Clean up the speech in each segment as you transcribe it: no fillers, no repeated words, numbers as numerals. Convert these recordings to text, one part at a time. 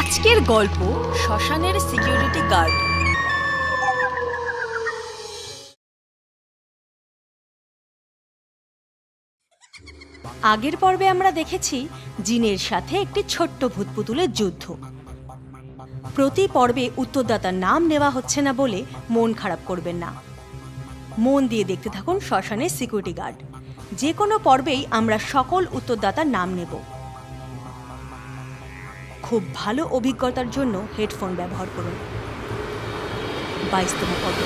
আজকের গল্প শ্মশানের সিকিউরিটি গার্ড। আগের পর্বে আমরা দেখেছি জিনের সাথে একটি ছোট্ট ভূতপুতুলের যুদ্ধ। প্রতি পর্বে উত্তরদাতার নাম নেওয়া হচ্ছে না বলে মন খারাপ করবেন না। মন দিয়ে দেখতে থাকুন শ্মশানের সিকিউরিটি গার্ড। যে কোনো পর্বেই আমরা সকল উত্তরদাতার নাম নেব। খুব ভালো অভিজ্ঞতার জন্য হেডফোন ব্যবহার করুন। 22তম পর্ব।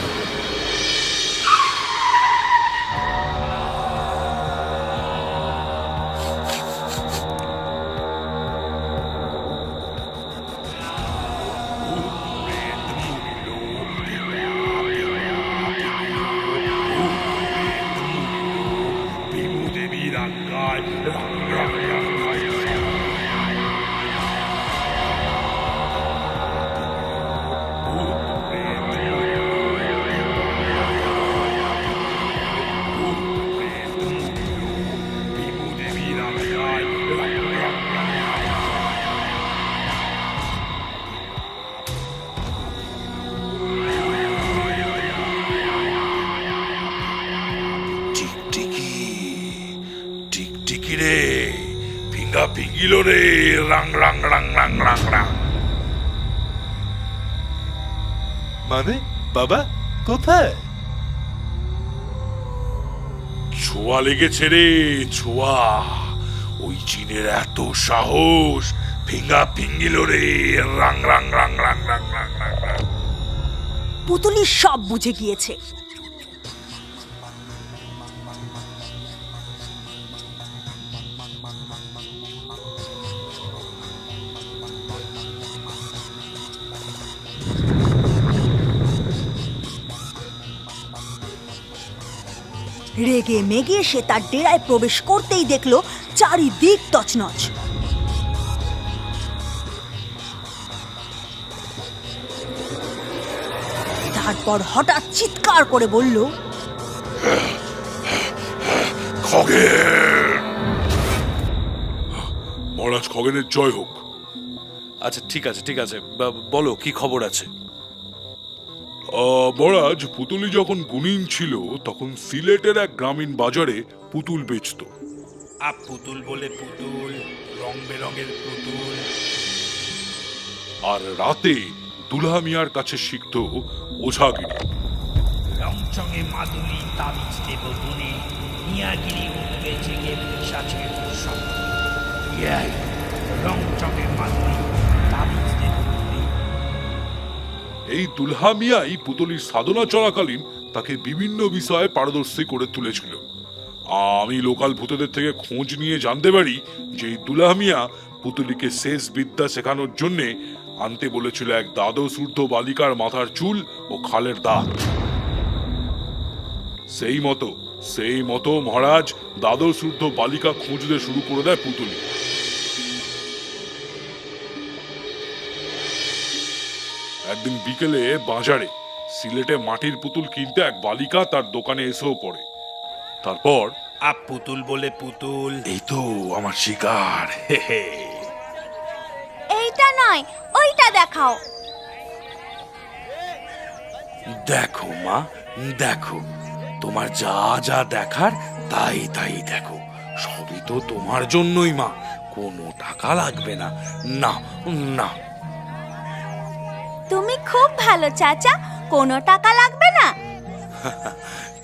মানে বাবা কোথায়? ছোঁয়া লেগেছে রে, ছোঁয়া। ওই জিনের এত সাহস, ফিঙ্গা ফিঙ্গিল রে। রাং রাং রাং রাং রাং রাং রাং রাং। পুতুলি সব বুঝে গিয়েছে। রেগে মেগে সে তার ডেরায় প্রবেশ করতেই দেখলো চারিদিক তছনছ। তারপর হঠাৎ চিৎকার করে বলল, খগেন! মহারাজ খগেনের জয় হোক। আচ্ছা ঠিক আছে বলো কি খবর আছে? মহারাজ, পুতুলি যখন গুণিন ছিল তখন সিলেটের এক গ্রামীণ বাজারে পুতুল বেচত। পুতুল বলে পুতুল, রং বেরঙের পুতুল। আর রাতে দুলহা মিয়ার কাছে শিখত ওঝাগিরি। রংচঙে মাদুলি তাবিজ দেব গুনে, মিয়াগিরি উঠবে জেগে পিশাচের সব। রংচঙে মাদুলি তাবিজ দেব গুনে। এই দুলহা মিয়াই পুতুলির সাধনা চলাকালীন তাকে বিভিন্ন বিষয়ে পারদর্শী করে তুলেছিল। আমি লোকাল ভূতদের থেকে খোঁজ নিয়ে জানতে পারি যে এই দুলহা মিয়া পুতুলিকে শেষ বিদ্যা শেখানোর জন্যে আনতে বলেছিল এক দ্বাদশ ঊর্ধ্ব বালিকার মাথার চুল ও খালের দাঁত। সেই মতো মহারাজ দ্বাদশ ঊর্ধ্ব বালিকা খুঁজতে শুরু করে দেয় পুতুলি। একদিন বিকেলে বাজারে সিলেটে মাটির পুতুল কিনতে এক বালিকা তার দোকানে এসেও পড়ে। তারপর পুতুল বলে পুতুল। এই তো আমার শিকার। এইটা নয়, ওইটা দেখাও। দেখো মা, দেখো, তোমার যা যা দেখার তাই তাই দেখো। সবই তো তোমার জন্যই মা, কোনো টাকা লাগবে না। না না, তুমি খুব ভালো চাচা, কোনো টাকা লাগবে না।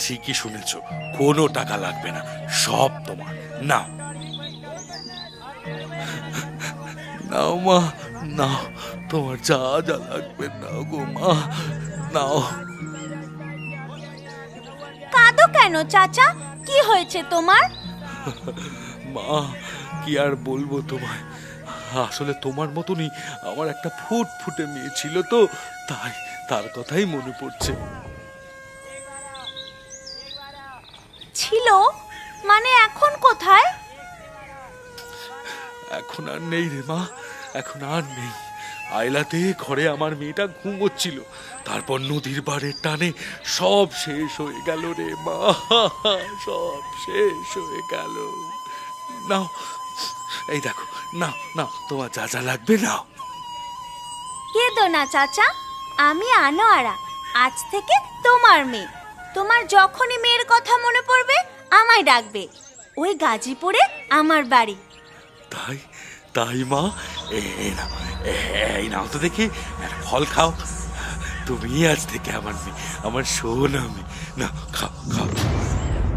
ঠিকই শুনেছ, কোনো টাকা লাগবে না, সব তোমার। নাও নাও মা, নাও, তোমার যা যা লাগবে নাও গো মা, নাও। কাঁদো কেন চাচা, কি হয়েছে তোমার? মা, কি আর বলবো তোমায়, আসলে তোমার মতনই আমার একটা ফুটফুটে মেয়ে ছিল তো, তাই তার কথাই মনে পড়ছে। ছিল মানে এখন কোথায়? এখন আর নেই রে মা, এখন আর নেই। আইলাতে ঘরে আমার মেয়েটা ঘুমোচ্ছিল, তারপর নদীর বাড়ির টানে সব শেষ হয়ে গেল রে মা, সব শেষ হয়ে গেল। নাও, এই দেখো, নাও নাও, তোমার যা যা লাগবে নাও। কেঁদো না চাচা, আমি আনোয়ারা, আজ থেকে তোমার মেয়ে। তোমার যখনই মেয়ের কথা মনে পড়বে আমায় ডাকবে। ওই গাজীপুরে আমার বাড়ি। তাই তাই মা, এই নাও তো দেখি, একটা ফল খাও। তুমি আজ থেকে আমার মেয়ে, আমার সোনা মেয়ে। না, খাও খাও।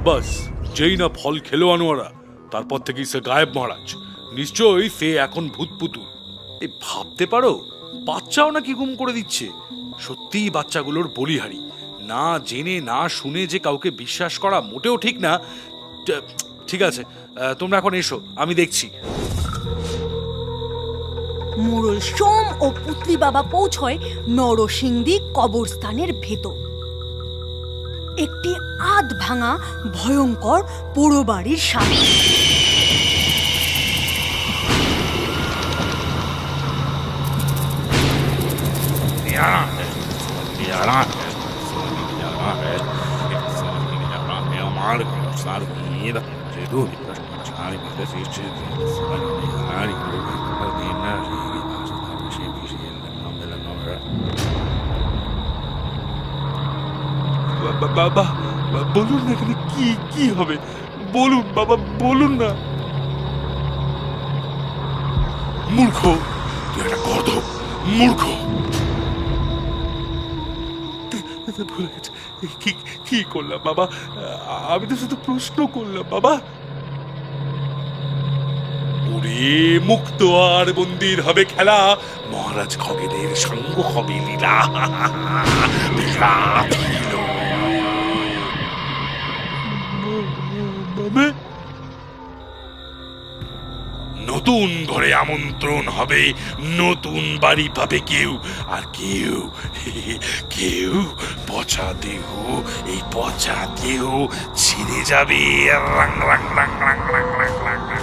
বাস যেই না ফল খেলো আনোয়ারা, তারপর থেকেই সে গায়েব মহারাজ। নিশ্চয়ই সে এখন ভূত পুতুল। এই ভাবতে পারো, বাচ্চাও নাকি গুম করে দিচ্ছে। সত্যিই বাচ্চাগুলোর বলিহারি। না জেনে না শুনে যে কাউকে বিশ্বাস করা মোটেও ঠিক না। ঠিক আছে, তোমরা এখন এসো, আমি দেখছি। মোড়ল সোম ও পুতলি বাবা পৌঁছয় নরসিংদী কবরস্থানের ভেতর। একটি আধ ভাঙা ভয়ঙ্কর পোড়ো বাড়ির সামনে। বাবা বলুন না, এখানে কি কি হবে? বলুন বাবা, বলুন না। মূর্খ, তুই একটা গর্দভ মূর্খ। ভুলে গেছে। কি করলাম বাবা? আমি তো শুধু প্রশ্ন করলাম বাবা। ওরে মুক্ত আর বন্দির হবে খেলা, মহারাজ খগেনের সঙ্গ হবে লীলা। বিরাট লীলা। নতুন ঘরে আমন্ত্রণ হবে, নতুন বাড়ি পাবে কেউ, আর কেউ কেউ পচা দেহ, এই পচা দেহ ছিঁড়ে যাবে। রাং রাং রাং রাং রাং রাং রাং রাং।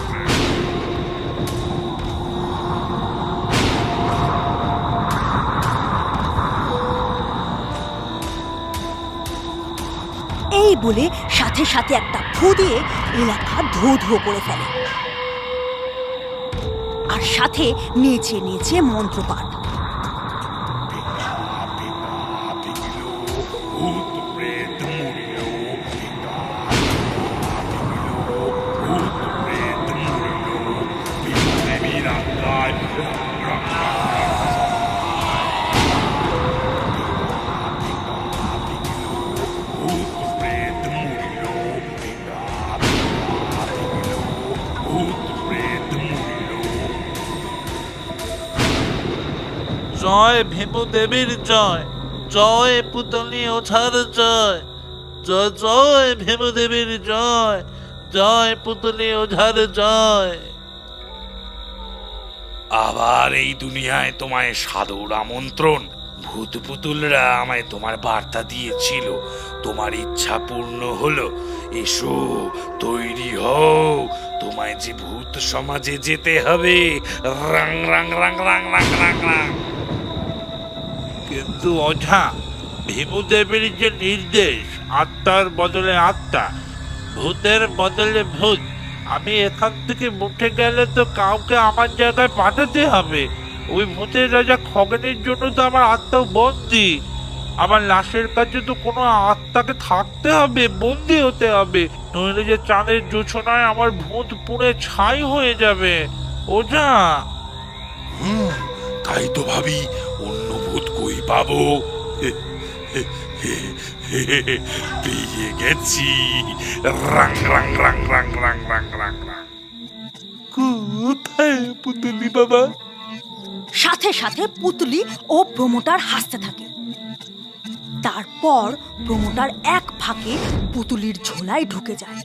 এই বলে সাথে সাথে একটা ফু দিয়ে এলাকা ধো ধো করে ফেলে, আর সাথে নেচে নেচে মন্ত্রপাঠ। জয় ভীমু দেবীর জয়, জয় পুতলি ওঝার জয়, জয় জয় ভীমু দেবীর জয়, জয় পুতলি ওঝার জয়। আবার এই দুনিয়ায় তোমায় সাদর আমন্ত্রণ। ভূত পুতুলরা আমায় তোমার বার্তা দিয়েছিল, তোমার ইচ্ছা পূর্ণ হলো। এসো, তৈরি হও, তোমায় যে ভূত সমাজে যেতে হবে। রাং রাং রাং রাং রাং রাং রাং। কিন্তু ওঝা, ভীমু দেবীর যে নির্দেশ, আত্মার বদলে আত্মা, ভূতের বদলে ভূত, আমি এখান থেকে উঠে গেলে তো কাউকে আমার জায়গায় পাঠাতে হবে। ওই ভূতের রাজা খগেনের জন্য তো আমার আত্মা বন্দি। আমার লাশের কাছে তো কোনো আত্মাকে থাকতে হবে, বন্দি হতে হবে, নইলে যে চাঁদের জোছনায় আমার ভূত পুড়ে ছাই হয়ে যাবে। ওঝা, তাই তো ভাবি, অন্য ভূত কই পাবো? পেয়ে গেছি। রাং রাং রাং রাং রাং রাং রাং রাং। কোথায় পুতুলি বাবা? সাথে সাথে পুতলি ও প্রমোটার হাসতে থাকে। তারপর প্রমোটার এক ফাঁকে পুতুলির ঝোলায় ঢুকে যায়,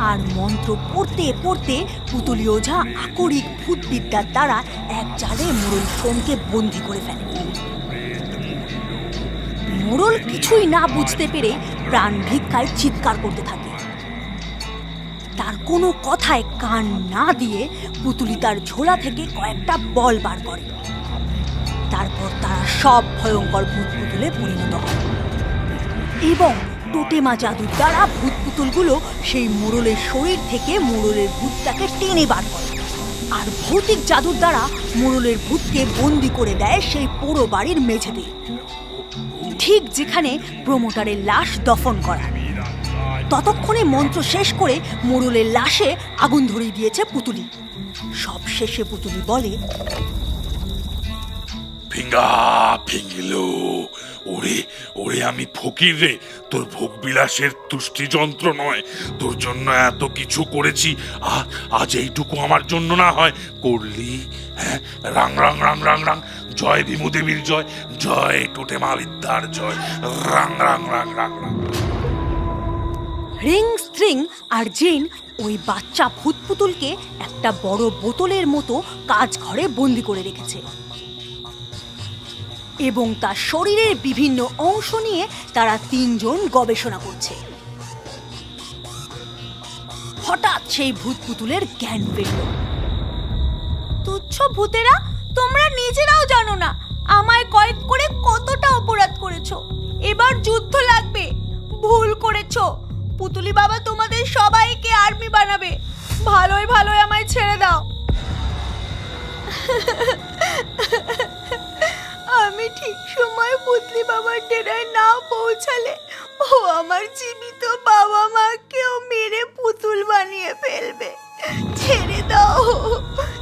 আর মন্ত্র পড়তে পড়তে পুতুলি ওঝা আকরিক ভূত বিদ্যার দ্বারা এক জালে মোড়ল সোমকে বন্দি করে ফেলে। মোড়ল কিছুই না বুঝতে পেরে প্রাণ ভিক্ষায় চিৎকার করতে থাকে। তার কোনো কথায় কান না দিয়ে পুতুলি তার ঝোলা থেকে কয়েকটা বল বার করে। তারপর তারা সব ভয়ঙ্কর ভূত পুতুলে পরিণত হয় এবং টোটেমা জাদুর দ্বারা ভূত পুতুলগুলো সেই মোড়লের শরীর থেকে মোড়লের ভূতটাকে টেনে বার করে। আর ভৌতিক জাদুর দ্বারা মোড়লের ভূতকে বন্দি করে দেয় সেই পোড়ো বাড়ির মেঝেতে, ঠিক যেখানে প্রমোটারের লাশ দফন করা। ততক্ষণে মন্ত্র শেষ করে মোড়লের লাশে আগুন ধরিয়ে দিয়েছে পুতুলি। সব শেষে পুতুলি বলে, ফিঙ্গা ফিঙ্গিলো, ওরে ওরে আমি ফকির রে, তোর ভোগ বিলাসের তুষ্টি যন্ত্র নয়, তোর জন্য এত কিছু করেছি, আর আজ এইটুকু আমার জন্য না হয় করলি? হ্যাঁ, রাং রাং রাং রাং রাং, জয় ভীমু দেবীর জয়, জয় টোটেমা বিদ্যার জয়, রাং রাং রাং রাং রাং। রিং স্ট্রিং আর জিন ওই বাচ্চা ভূত পুতুলকে একটা বড় বোতলের মতো কাজ ঘরে বন্দি করে রেখেছে এবং তার শরীরের বিভিন্ন অংশ নিয়ে তারা তিনজন গবেষণা করছে। হঠাৎ সেই ভূত পুতুলের জ্ঞান ফিরল। তুচ্ছ ভূতেরা, তোমরা নিজেরাও জানো না আমায় কয়েদ করে কতটা অপরাধ করেছো। এবার যুদ্ধ লাগবে। ভুল করেছো। পুতুলি বাবা তোমাদের সবাইকে আর্মি বানাবে। ভালোই ভালোই আমায় ছেড়ে দাও। আমি ঠিক সময় পুতলি বাবার ডেরায় না পৌঁছালে ও আমার জীবিত বাবা মাকেও মেরে পুতুল বানিয়ে ফেলবে। ছেড়ে দাও,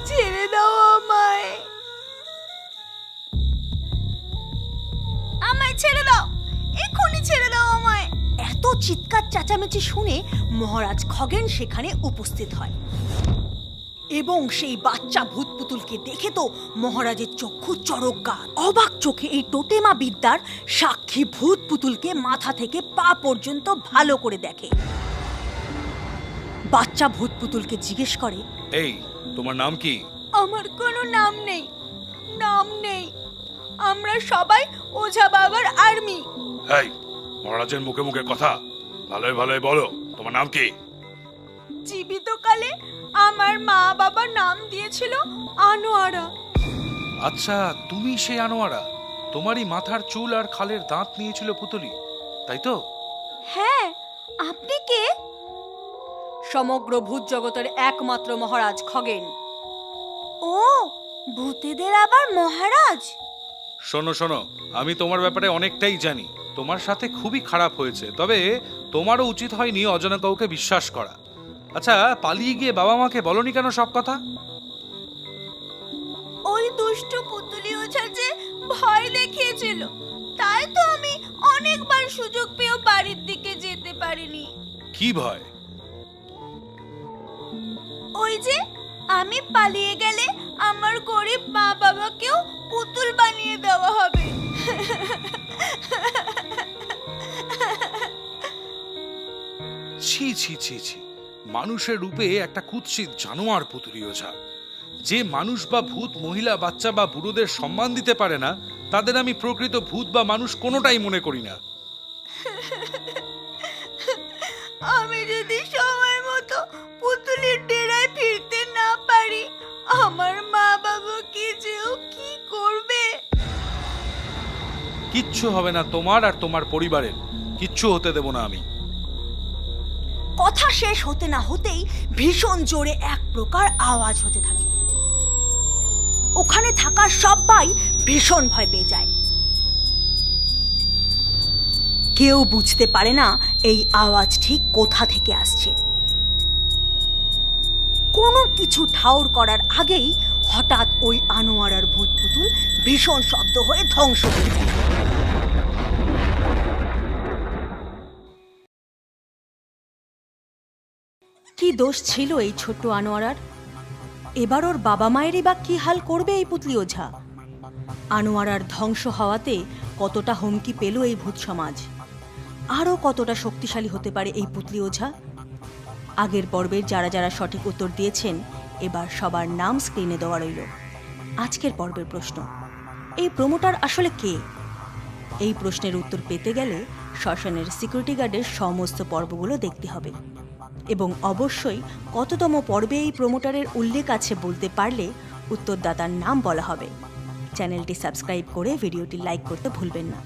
ছেড়ে দাও আমায়, আমায় ছেড়ে দাও, এক্ষুনি ছেড়ে দাও আমায়। এত চিৎকার চেঁচামেচি শুনে মহারাজ খগেন সেখানে উপস্থিত হয় এবং সেই বাচ্চা ভূত পুতুলকে দেখে তো মহারাজের চক্ষু চড়ক। অবাক চোখে এই টোটেমা বিদ্যার সাক্ষী ভূত পুতুলকে মাথা থেকে পা পর্যন্ত ভালো করে দেখে। বাচ্চা ভূত পুতুলকে জিজ্ঞেস করে, এই তোমার নাম কি? আমার কোনো নাম নেই, নাম নেই। আমরা সবাই ওঝা বাবার আর্মি। এই মহারাজের মুখে মুখে কথা, ভালোই ভালোই বলো তোমার নাম কি? জীবিতকালে আমার মা বাবা নাম দিয়েছিল আনোয়ারা। আচ্ছা, তুমি সেই আনোয়ারা? তোমারই মাথার চুল আর খালের দাঁত নিয়েছিল পুতুলি, তাই তো? হ্যাঁ, আপনি কে? সমগ্র ভূত জগতের একমাত্র মহারাজ খগেন। ও, ভূতেদের আবার মহারাজ? শোনো শোনো, আমি তোমার ব্যাপারে অনেকটাই জানি। তোমার সাথে খুবই খারাপ হয়েছে, তবে তোমারও উচিত হয়নি অজানা কাউকে বিশ্বাস করা। আচ্ছা, পালিয়ে গিয়ে বাবা মাকে বলনি কেন সব কথা? ওই দুষ্ট পুতুলি ওঝা যে ভয় দেখিয়েছিল, তাই তো আমি অনেকবার সুযোগ পেয়েও বাড়ির দিকে যেতে পারিনি। কি ভয়? ওই যে আমি পালিয়ে গেলে আমার গরিব মা বাবাকেও পুতুল বানিয়ে দেওয়া হবে। ছি ছি ছি ছি, মানুষের রূপে একটা কুৎসিত জানোয়ার পুতুলি ওঝা। যে মানুষ বা ভূত মহিলা, বাচ্চা বা বুড়োদের সম্মান দিতে পারে না, তাদের আমি প্রকৃত ভূত বা মানুষ কোনোটাই মনে করি না। আমি যদি সময় মতো পুতুলির ডেরায় ফিরতে না পারি, আমার মা বাবাকে যেও কি করবে? কিচ্ছু হবে না তোমার আর তোমার পরিবারের, কিচ্ছু হতে দেব না আমি। কথা শেষ হতে না হতেই ভীষণ জোরে এক প্রকার আওয়াজ হতে থাকে। ওখানে থাকা সবাই ভীষণ ভয় পেয়ে যায়। কেউ বুঝতে পারে না এই আওয়াজ ঠিক কোথা থেকে আসছে। কোনো কিছু ঠাউর করার আগেই হঠাৎ ওই আনোয়ারার ভূত পুতুল ভীষণ শব্দ হয়ে ধ্বংস হয়ে যায়। কি দোষ ছিল এই ছোট্ট আনোয়ারার? এবার ওর বাবা মায়েরই বা কি হাল করবে এই পুতলি ওঝা? আনোয়ারার ধ্বংস হওয়াতে কতটা হুমকি পেল এই ভূত সমাজ, আরও কতটা শক্তিশালী হতে পারে এই পুতলি ওঝা? আগের পর্বের যারা যারা সঠিক উত্তর দিয়েছেন, এবার সবার নাম স্ক্রিনে দেওয়া রইল। আজকের পর্বের প্রশ্ন, এই প্রমোটার আসলে কে? এই প্রশ্নের উত্তর পেতে গেলে শ্মশানের সিকিউরিটি গার্ডের সমস্ত পর্বগুলো দেখতে হবে এবং অবশ্যই কততম পর্বে এই প্রমোটারের উল্লেখ আছে বলতে পারলে উত্তরদাতার নাম বলা হবে। চ্যানেলটি সাবস্ক্রাইব করে ভিডিওটি লাইক করতে ভুলবেন না।